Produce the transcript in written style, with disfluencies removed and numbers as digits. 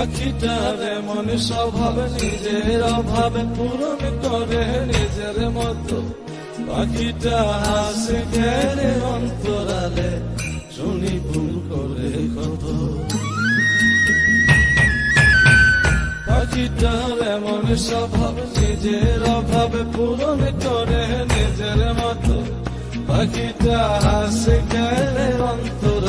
পাখিটার এমন স্বভাব, নিজের অভাব পূরণ করে নিজের মতো। পাখিটা হাসে খেলে অন্তরালে, শুনি ভুল করে কত। পাখিটার এমন স্বভাব, নিজের অভাব পূরণ করে নিজের মতো। পাখিটা হাসে খেলে অন্তরালে,